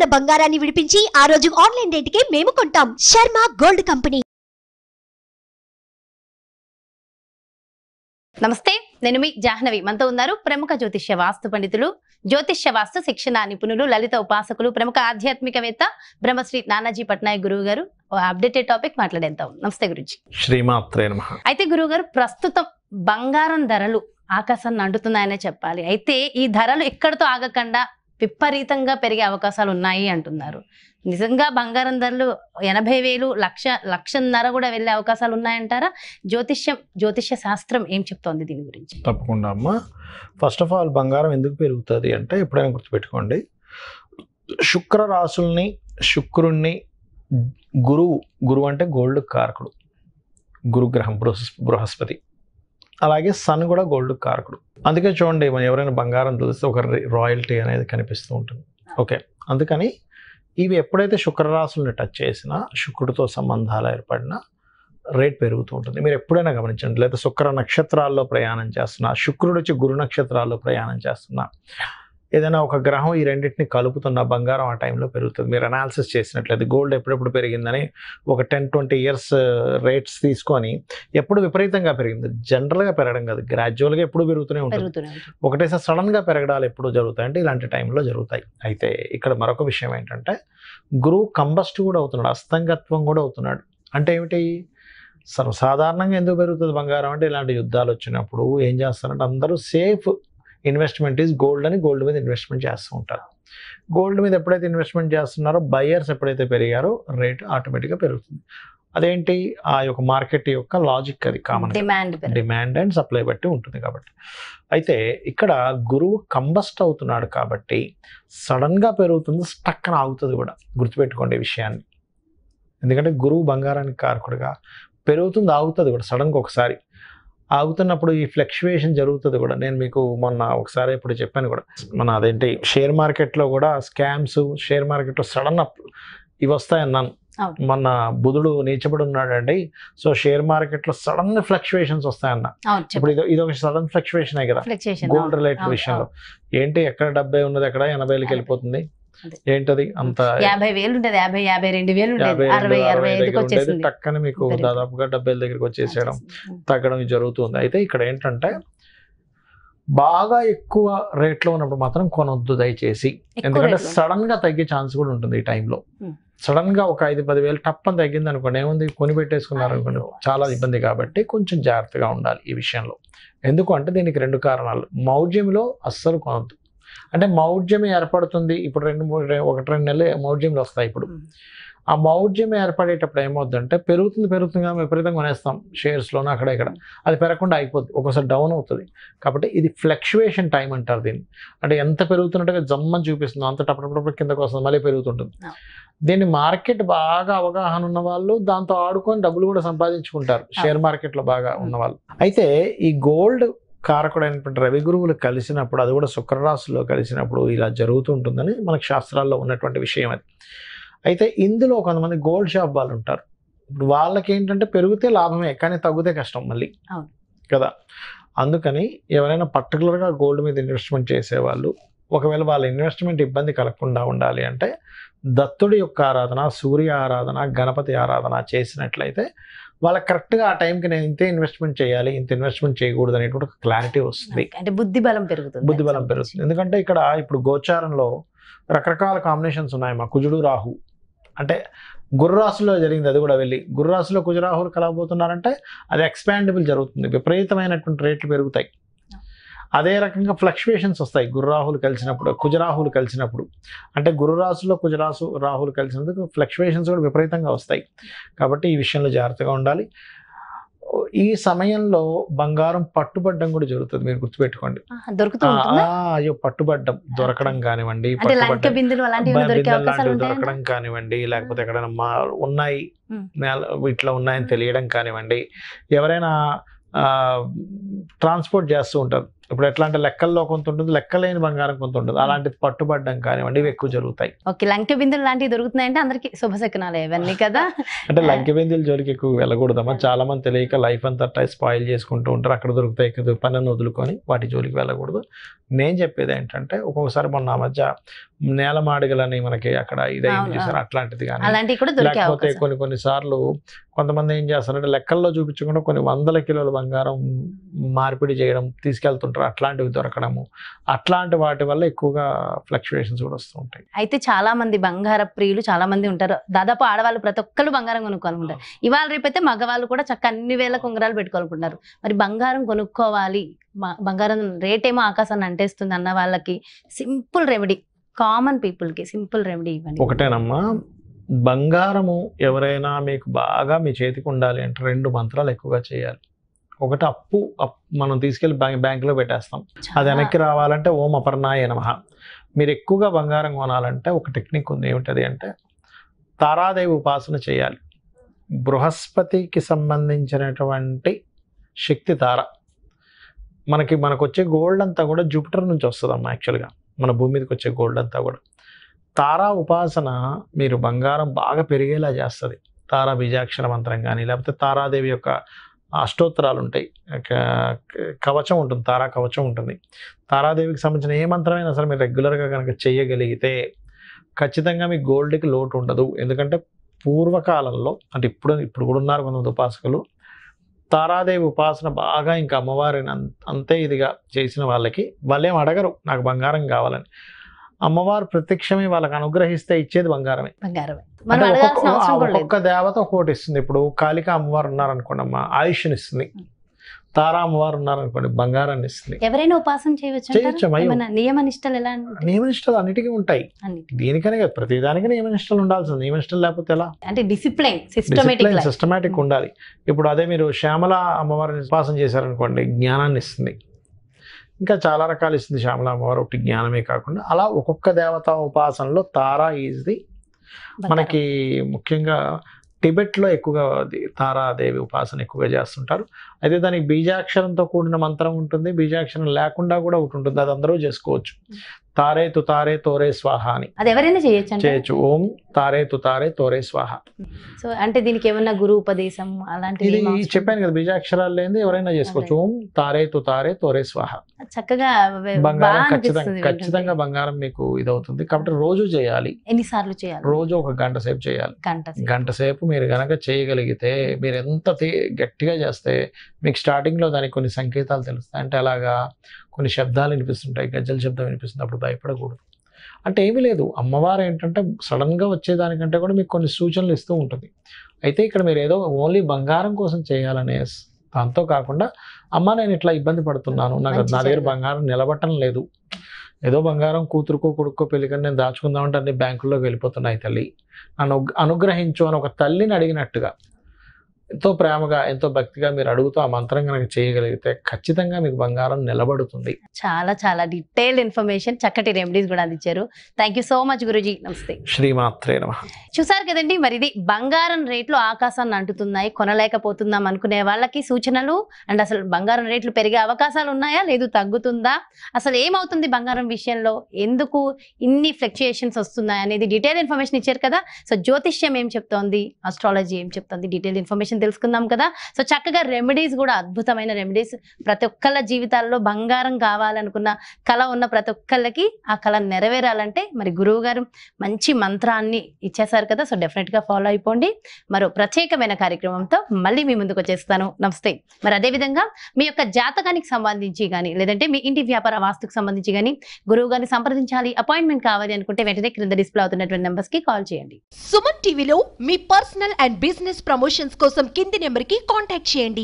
ఉన్న బంగారాన్ని విడిపించి ఆ రోజు ఆన్లైన్ రేటుకే మేము కొంటాం. Sharma gold company. నమస్తే, నేను మీ జాహ్నవి. మనతో ఉన్నారు ప్రముఖ జ్యోతిష్య వాస్తు పండితులు, జ్యోతిష్య వాస్తు శిక్షణ నిపుణులు, లలిత ఉపాసకులు, ప్రముఖ ఆధ్యాత్మికవేత్త బ్రహ్మశ్రీ నానాజీ పట్నాయక్ గురువు గారు. అప్డేటెడ్ టాపిక్ మాట్లాడేద్దాం. నమస్తే గురుజీ. శ్రీమాత్రే నమః. అయితే గురువు గారు, ప్రస్తుతం బంగారం ధరలు ఆకాశాన్ని అంటున్నాయనే చెప్పాలి. అయితే ఈ ధరలు ఎక్కడితో ఆగకుండా విపరీతంగా పెరిగే అవకాశాలు ఉన్నాయి అంటున్నారు. నిజంగా బంగారం ధరలు 80,000, లక్షన్నర కూడా వెళ్ళే అవకాశాలు ఉన్నాయంటారా? జ్యోతిష్య శాస్త్రం ఏం చెప్తోంది దీని గురించి? తప్పకుండా అమ్మా. ఫస్ట్ ఆఫ్ ఆల్ బంగారం ఎందుకు పెరుగుతుంది అంటే, ఎప్పుడైనా గుర్తుపెట్టుకోండి, శుక్ర రాశుల్ని, శుక్రుణ్ణి, గురువు అంటే గోల్డ్ కారకుడు, గురుగ్రహం బృహస్పతి, అలాగే సన్ కూడా గోల్డ్ కారకుడు. అందుకే చూడండి, మనం ఎవరైనా బంగారం తెలిస్తే ఒక రాయల్టీ అనేది కనిపిస్తూ ఉంటుంది. ఓకే, అందుకని ఇవి ఎప్పుడైతే శుక్రరాశుల్ని టచ్ చేసినా, శుక్రుడితో సంబంధాలు ఏర్పడినా రేట్ పెరుగుతూ ఉంటుంది. మీరు ఎప్పుడైనా గమనించండి. లేదా శుక్ర నక్షత్రాల్లో ప్రయాణం చేస్తున్నా, శుక్రుడు వచ్చి గురు నక్షత్రాల్లో ప్రయాణం చేస్తున్నా, ఏదైనా ఒక గ్రహం ఈ రెండింటిని కలుపుతున్న బంగారం ఆ టైంలో పెరుగుతుంది. మీరు అనాలిసిస్ చేసినట్లయితే గోల్డ్ ఎప్పుడెప్పుడు పెరిగిందని ఒక 10-20 ఇయర్స్ రేట్స్ తీసుకొని ఎప్పుడు విపరీతంగా పెరిగింది. జనరల్గా పెరగడం కాదు, గ్రాడ్యువల్గా ఎప్పుడు పెరుగుతూనే ఉంటుంది. ఒకటేసారి సడన్గా పెరగడాలు ఎప్పుడు జరుగుతాయి అంటే ఇలాంటి టైంలో జరుగుతాయి. అయితే ఇక్కడ మరొక విషయం ఏంటంటే, గురువు కంబస్ట్ కూడా అవుతున్నాడు, అస్తంగత్వం కూడా అవుతున్నాడు. అంటే ఏమిటి? సర్వసాధారణంగా ఎందుకు పెరుగుతుంది బంగారం అంటే, ఇలాంటి యుద్ధాలు వచ్చినప్పుడు ఏం చేస్తారంటే అందరూ సేఫ్ ఇన్వెస్ట్మెంట్ ఈజ్ గోల్డ్ అని గోల్డ్ మీద ఇన్వెస్ట్మెంట్ చేస్తూ ఉంటారు. గోల్డ్ మీద ఎప్పుడైతే ఇన్వెస్ట్మెంట్ చేస్తున్నారో, బయర్స్ ఎప్పుడైతే పెరిగారో రేట్ ఆటోమేటిక్గా పెరుగుతుంది. అదేంటి? ఆ యొక్క మార్కెట్ యొక్క లాజిక్, అది కామన్ డిమాండ్ అండ్ సప్లై బట్టి ఉంటుంది. కాబట్టి అయితే ఇక్కడ గురువు కంబస్ట్ అవుతున్నాడు కాబట్టి సడన్గా పెరుగుతుంది, స్టక్కన ఆగుతుంది కూడా. గుర్తుపెట్టుకోండి ఈ విషయాన్ని. ఎందుకంటే గురువు బంగారానికి కారకుడుగా పెరుగుతుంది, ఆగుతుంది కూడా. సడన్గా ఒకసారి ఆగుతున్నప్పుడు ఈ ఫ్లక్చువేషన్ జరుగుతుంది కూడా. నేను మీకు మొన్న ఒకసారి ఇప్పుడు చెప్పాను కూడా, మన అదేంటి షేర్ మార్కెట్లో కూడా స్కామ్స్, షేర్ మార్కెట్లో సడన్ అప్ ఇవి వస్తాయన్నాను. మొన్న బుధుడు నీచబడి ఉన్నాడండి, సో షేర్ మార్కెట్లో సడన్ ఫ్లక్చువేషన్స్ వస్తాయన్న. ఇప్పుడు ఇది ఒక సడన్ ఫ్లక్చువేషన్ కదా గోల్డ్ రిలేటెడ్ విషయంలో. ఏంటి, ఎక్కడ 70 ఉన్నది ఎక్కడ 80,000కి వెళ్ళిపోతుంది? ఏంటది అంత? 50,000 ఉండేది, 52,000 ఉండేది, టక్కని మీకు దాదాపుగా 70,000 దగ్గరికి వచ్చేసేయడం, తగ్గడం జరుగుతుంది. అయితే ఇక్కడ ఏంటంటే, బాగా ఎక్కువ రేట్లో ఉన్నప్పుడు మాత్రం కొనొద్దు దయచేసి. ఎందుకంటే సడన్ గా తగ్గే ఛాన్స్ కూడా ఉంటుంది ఈ టైంలో. సడన్ గా ఒక 5-10,000 టప్పని తగ్గింది అనుకోండి, ఏముంది, కొని పెట్టేసుకున్నారు అనుకోండి, చాలా ఇబ్బంది. కాబట్టి కొంచెం జాగ్రత్తగా ఉండాలి ఈ విషయంలో. ఎందుకు అంటే దీనికి 2 కారణాలు. మౌఢ్యంలో అస్సలు కొనొద్దు. అంటే మౌఢ్యం ఏర్పడుతుంది. ఇప్పుడు 1-2 నెలలు మౌఢ్యంలో వస్తాయి. ఇప్పుడు ఆ మౌఢ్యం ఏర్పడేటప్పుడు ఏమవుతుందంటే, పెరుగుతుంది విపరీతంగా కొనేస్తాం షేర్స్లోనూ అక్కడ ఇక్కడ, అది పెరగకుండా అయిపోద్ది, ఒక్కోసారి డౌన్ అవుతుంది. కాబట్టి ఇది ఫ్లక్చువేషన్ టైం అంటారు దీన్ని. అంటే ఎంత పెరుగుతున్నట్టుగా జమ్మని చూపిస్తుందో అంత టప్పటప్పుడు కిందకు వస్తుంది, మళ్ళీ పెరుగుతుంటుంది. దీన్ని మార్కెట్ బాగా అవగాహన ఉన్న వాళ్ళు దాంతో ఆడుకొని డబ్బులు కూడా సంపాదించుకుంటారు, షేర్ మార్కెట్లో బాగా ఉన్న వాళ్ళు. అయితే ఈ గోల్డ్ కారకుడైనటువంటి రవి గురువులు కలిసినప్పుడు, అది కూడా శుక్రరాశిలో కలిసినప్పుడు ఇలా జరుగుతుంటుందని మనకు శాస్త్రాల్లో ఉన్నటువంటి విషయం అది. అయితే ఇందులో కొంతమంది గోల్డ్ షాప్ వాళ్ళు ఉంటారు. ఇప్పుడు వాళ్ళకి ఏంటంటే పెరిగితే లాభమే, కానీ తగ్గితే కష్టం మళ్ళీ కదా. అందుకని ఎవరైనా పర్టికులర్గా గోల్డ్ మీద ఇన్వెస్ట్మెంట్ చేసేవాళ్ళు, ఒకవేళ వాళ్ళ ఇన్వెస్ట్మెంట్ ఇబ్బంది కలగకుండా ఉండాలి అంటే దత్తుడి యొక్క ఆరాధన, సూర్య ఆరాధన, గణపతి ఆరాధన చేసినట్లయితే వాళ్ళకి కరెక్ట్గా ఆ టైంకి నేను ఇంతే ఇన్వెస్ట్మెంట్ చేయాలి, ఇంత ఇన్వెస్ట్మెంట్ చేయకూడదు అనేటువంటి ఒక క్లారిటీ వస్తుంది. అంటే బుద్ధి బలం పెరుగుతుంది. ఎందుకంటే ఇక్కడ ఇప్పుడు గోచారంలో రకరకాల కాంబినేషన్స్ ఉన్నాయి. మా కుజుడు రాహు అంటే గుర్రాసులో జరిగింది, అది కూడా వెళ్ళి గుర్రాసులో కుజరాహులు కలగబోతున్నారంటే అది ఎక్స్పాండబుల్ జరుగుతుంది, విపరీతమైనటువంటి రేట్లు పెరుగుతాయి. అదే రకంగా ఫ్లక్చువేషన్స్ వస్తాయి గుర్రాహులు కలిసినప్పుడు, కుజరాహులు కలిసినప్పుడు. అంటే గురురాశులో రాహులు కలిసినందుకు ఫ్లక్చువేషన్స్ కూడా విపరీతంగా వస్తాయి. కాబట్టి ఈ విషయంలో జాగ్రత్తగా ఉండాలి. ఈ సమయంలో బంగారం పట్టుబడ్డం కూడా జరుగుతుంది, మీరు గుర్తుపెట్టుకోండి. అయ్యో పట్టుబడ్డం, దొరకడం కానివ్వండి, దొరకడం కానివ్వండి, లేకపోతే ఎక్కడైనా ఉన్నాయి ఇట్లా ఉన్నాయని తెలియడం కానివ్వండి. ఎవరైనా ట్రాన్స్పోర్ట్ చేస్తూ ఉంటారు. ఇప్పుడు ఎట్లా అంటే లెక్కల్లో కొంత ఉంటుంది, లెక్కలేని బంగారం కొంత ఉంటుంది, అలాంటిది పట్టుబడ్డం కానివ్వండి ఇవి ఎక్కువ జరుగుతాయి. ఓకే, లంకె బిందులు లాంటివి దొరుకుతున్నాయంటే అందరికి శుభశకనాలు ఇవన్నీ కదా. అంటే లంకె బిందుల జోలికి ఎక్కువ వెళ్ళకూడదమ్మా. చాలా మంది తెలియక లైఫ్ అంతా స్పాయిల్ చేసుకుంటూ ఉంటారు. అక్కడ దొరుకుతాయి పనులను వదులుకొని వాటి జోలికి వెళ్ళకూడదు. నేను చెప్పేది ఏంటంటే, ఒక్కొక్కసారి మొన్న మధ్య నేలమాడిగలని మనకి అక్కడ ఇదైంది అవును, చూసారు, అట్లాంటిది కానీ అలాంటివి కూడా దొరికే లేకపోతే అవకాశం. కొన్ని సార్లు కొంతమంది ఏం చేస్తారంటే లెక్కల్లో చూపించకుండా కొన్ని వందల కిలోల బంగారం మార్పిడి చేయడం తీసుకెళ్తుంటారు, అట్లాంటివి దొరకడము, అట్లాంటి వాటి వల్ల ఎక్కువగా ఫ్లక్చుయేషన్స్ కూడా వస్తూ ఉంటాయి. అయితే చాలా మంది బంగార ప్రియులు చాలా మంది ఉంటారు. దాదాపు ఆడవాళ్ళు ప్రతి ఒక్కరు బంగారం కొనుక్కోవాలనుకుంటారు. ఇవాళ రేపైతే మగవాళ్ళు కూడా చక్క అన్ని వేల ఉంగరాలు పెట్టుకోవాలనుకుంటున్నారు. మరి బంగారం కొనుక్కోవాలి, బంగారం రేట్ ఏమో ఆకాశాన్ని అంటేస్తుంది అన్న వాళ్ళకి సింపుల్ రెమెడీ, కామన్ పీపుల్ కి సింపుల్ రెమెడీ ఇవ్వండి. ఒకటేనమ్మా, బంగారము ఎవరైనా మీకు బాగా మీ చేతికి ఉండాలి అంటే 2 మంత్రాలు ఎక్కువగా చేయాలి. ఒకటి అప్పు మనం తీసుకెళ్లి బ్యాంకులో పెట్టేస్తాం, అది వెనక్కి రావాలంటే ఓం అపర్ణాయ నమః. మీరు ఎక్కువగా బంగారం కొనాలంటే ఒక టెక్నిక్ ఉంది, ఏమిటది అంటే తారాదేవి ఉపాసన చేయాలి. బృహస్పతికి సంబంధించినటువంటి శక్తి తార. మనకు వచ్చే గోల్డ్ అంతా కూడా జూపిటర్ నుంచి వస్తుందమ్మా. యాక్చువల్గా మన భూమి మీదకి వచ్చే గోల్డ్ అంతా కూడా తారా ఉపాసన మీరు బంగారం బాగా పెరిగేలా చేస్తుంది. తారా బీజాక్షర మంత్రం కానీ, లేకపోతే తారాదేవి యొక్క అష్టోత్తరాలు ఉంటాయి, కవచం ఉంటుంది, తారా కవచం ఉంటుంది. తారాదేవికి సంబంధించిన ఏ మంత్రమైనా సరే మీరు రెగ్యులర్గా కనుక చేయగలిగితే ఖచ్చితంగా మీ గోల్డ్కి లోటు ఉండదు. ఎందుకంటే పూర్వకాలంలో అంటే ఇప్పుడు కూడా ఉన్నారు కొంతమంది ఉపాసకులు, తారాదేవి ఉపాసన బాగా ఇంకా అమ్మవారిని అంతే ఇదిగా చేసిన వాళ్ళకి వాళ్ళేం అడగరు నాకు బంగారం కావాలని. అమ్మవారు ప్రత్యక్షమే వాళ్ళకి అనుగ్రహిస్తే ఇచ్చేది బంగారమే. మనం అడగాల్సిన అవసరం కూడా లేదు. ఒక్కొక్క దేవత ఒక్కోటి ఇస్తుంది. ఇప్పుడు కాళిక అమ్మవారు ఉన్నారనుకోండి అమ్మ, ఆయుష్ని ఇస్తుంది. తారా అమ్మవారు ఉన్నారనుకోండి, బంగారాన్ని ఇస్తుంది. ఎవరైనా ఉపాసన చేయవచ్చు, నియమ నిష్టలు ఎలా? నియమనిష్టలు అన్నిటికీ ఉంటాయి, దీనికనే కదా ప్రతిదానికి నియమనిష్టలు ఉండాల్సింది. నియమనిష్టలు లేకపోతే ఎలా? అంటే డిసిప్లైన్ సిస్టమేటిక్ ఉండాలి. ఇప్పుడు అదే మీరు శ్యామల అమ్మవారిని ఉపాసన చేశారనుకోండి, జ్ఞానాన్ని ఇస్తుంది. ఇంకా చాలా రకాలు ఇస్తుంది శ్యామల అమ్మవారు, ఒకటి జ్ఞానమే కాకుండా. అలా ఒక్కొక్క దేవత ఉపాసనలో తారా ఈజ్ ది మనకి ముఖ్యంగా టిబెట్లో ఎక్కువగా తారాదేవి ఉపాసన ఎక్కువగా చేస్తుంటారు. అయితే దానికి బీజాక్షరంతో కూడిన మంత్రం ఉంటుంది, బీజాక్షరం లేకుండా కూడా ఒకటి ఉంటుంది, అది అందరూ చేసుకోవచ్చు. తారే తుతారే తోరే స్వాహ అని అది ఎవరైనా చేయొచ్చు. ఓం తారే తుతారే తోరే స్వాహ. సో అంటే దీనికి ఏమన్నా గురు ఉపదేశం అలాంటిది చెప్పాను కదా, బీజాక్షరాలు లేని ఎవరైనా చేసుకోవచ్చు. ఓం తారే తుతారే తోరే స్వాహ. చక్కగా బంగారం ఖచ్చితంగా బంగారం మీకు ఇదవుతుంది. కాబట్టి రోజు చేయాలి. ఎన్నిసార్లు చేయాలి? రోజు 1 గంట సేపు చేయాలి. గంట సేపు మీరు గనక చేయగలిగితే, మీరు ఎంత గట్టిగా చేస్తే మీకు స్టార్టింగ్ లో దానికి కొన్ని సంకేతాలు తెలుస్తాయి. అంటే అలాగా కొన్ని శబ్దాలు వినిపిస్తుంటాయి, గజ్జల శబ్దం వినిపిస్తుంది, అప్పుడు భయపడకూడదు. అంటే ఏమీ లేదు, అమ్మవారు ఏంటంటే సడన్గా వచ్చేదానికంటే కూడా మీకు కొన్ని సూచనలు ఇస్తూ ఉంటుంది. అయితే ఇక్కడ మీరు ఏదో ఓన్లీ బంగారం కోసం చేయాలనే దాంతో కాకుండా, అమ్మ నేను ఇట్లా ఇబ్బంది పడుతున్నాను, నా దగ్గర బంగారం నిలబట్టం లేదు, ఏదో బంగారం కూతురుకో కొడుకో పెళ్ళికని నేను దాచుకుందామంటే అన్ని బ్యాంకుల్లోకి వెళ్ళిపోతున్నాయి, తల్లి నన్ను అనుగ్రహించు అని ఒక తల్లిని అడిగినట్టుగా ఎంతో ప్రేమగా ఎంతో భక్తిగా మీరు అడుగుతూ ఆ మంత్రం కనుక చేయగలిగితే ఖచ్చితంగా మీకు బంగారం నిలబడుతుంది. చాలా చాలా డీటెయిల్డ్ ఇన్ఫర్మేషన్, చక్కటి రెమెడీస్ కూడా అందించారు. Thank you so much Guruji. నమస్తే. శ్రీమాత్రే నమః. చూసారు కదండి, మరి ఇది బంగారం రేట్లు ఆకాశాన్ని అంటుతున్నాయి, కొనలేకపోతున్నాం అనుకునే వాళ్ళకి సూచనలు. అండ్ అసలు బంగారం రేట్లు పెరిగే అవకాశాలు ఉన్నాయా, లేదు తగ్గుతుందా, అసలు ఏమవుతుంది బంగారం విషయంలో, ఎందుకు ఇన్ని ఫ్లక్చుయేషన్స్ వస్తున్నాయి అనేది డీటెయిల్ ఇన్ఫర్మేషన్ ఇచ్చారు కదా. సో జ్యోతిష్యం ఏం చెప్తోంది, ఆస్ట్రాలజీ ఏం చెప్తోంది, డీటెయిల్ ఇన్ఫర్మేషన్ తెలుసుకుందాం కదా. సో చక్కగా రెమెడీస్ కూడా అద్భుతమైన రెమెడీస్. ప్రతి ఒక్కళ్ళ జీవితాల్లో బంగారం కావాలనుకున్న కళ ఉన్న ప్రతి ఒక్కళ్ళకి ఆ కళ నెరవేరాలంటే మరి గురువు గారు మంచి మంత్రాన్ని ఇచ్చేసారు కదా. సో డెఫినెట్ గా ఫాలో అయిపోండి. మరో ప్రత్యేకమైన కార్యక్రమంతో మళ్ళీ మీ ముందుకు వచ్చేస్తాను. నమస్తే. మరి అదేవిధంగా మీ యొక్క జాతకానికి సంబంధించి కానీ, లేదంటే మీ ఇంటి వ్యాపార వాస్తుకు సంబంధించి కానీ గురువు గారిని సంప్రదించాలి, అపాయింట్మెంట్ కావాలి అనుకుంటే వెంటనే క్రింద డిస్ప్లే అవుతున్నటువంటి నెంబర్స్ కి కాల్ చేయండి. సుమన్ టీవీలో మీ పర్సనల్ అండ్ బిజినెస్ ప్రమోషన్స్ కోసం కింది నెంబర్ కి కాంటాక్ట్ చేయండి.